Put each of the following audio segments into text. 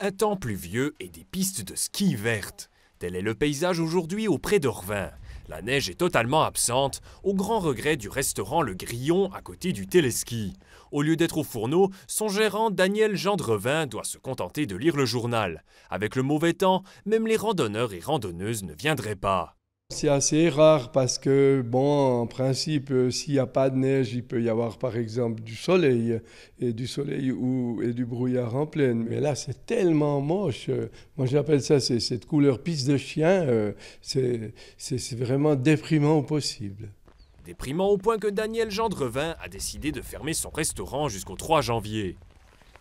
Un temps pluvieux et des pistes de ski vertes. Tel est le paysage aujourd'hui auprès d'Orvin. La neige est totalement absente, au grand regret du restaurant Le Grillon à côté du téléski. Au lieu d'être au fourneau, son gérant Daniel Gendrevin doit se contenter de lire le journal. Avec le mauvais temps, même les randonneurs et randonneuses ne viendraient pas. C'est assez rare parce que, bon, en principe, s'il n'y a pas de neige, il peut y avoir par exemple du soleil, et du brouillard en pleine. Mais là, c'est tellement moche. Moi, j'appelle ça, c'est cette couleur pisse de chien. C'est vraiment déprimant au possible. Déprimant au point que Daniel Gendrevin a décidé de fermer son restaurant jusqu'au 3 janvier.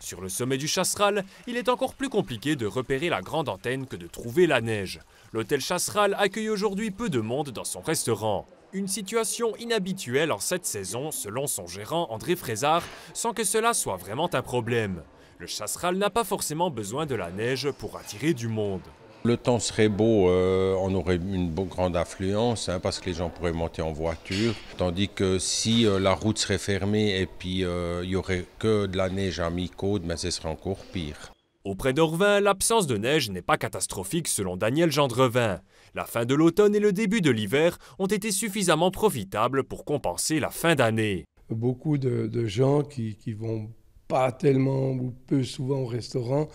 Sur le sommet du Chasseral, il est encore plus compliqué de repérer la grande antenne que de trouver la neige. L'hôtel Chasseral accueille aujourd'hui peu de monde dans son restaurant. Une situation inhabituelle en cette saison, selon son gérant André Frézard, sans que cela soit vraiment un problème. Le Chasseral n'a pas forcément besoin de la neige pour attirer du monde. Le temps serait beau, on aurait une grande affluence parce que les gens pourraient monter en voiture. Tandis que si la route serait fermée et puis il n'y aurait que de la neige à mi-côte, ben, ce serait encore pire. Auprès d'Orvin, l'absence de neige n'est pas catastrophique selon Daniel Gendrevin. La fin de l'automne et le début de l'hiver ont été suffisamment profitables pour compenser la fin d'année. Beaucoup de gens qui vont pas tellement ou peu souvent au restaurant,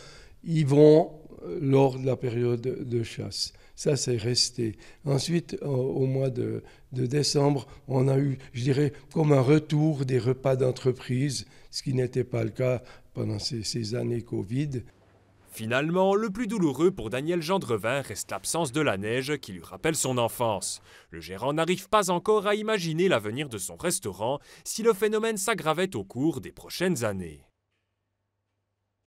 ils vont lors de la période de chasse. Ça, c'est resté. Ensuite, au mois de décembre, on a eu, je dirais, comme un retour des repas d'entreprise, ce qui n'était pas le cas pendant ces années Covid. Finalement, le plus douloureux pour Daniel Gendrevin reste l'absence de la neige qui lui rappelle son enfance. Le gérant n'arrive pas encore à imaginer l'avenir de son restaurant si le phénomène s'aggravait au cours des prochaines années.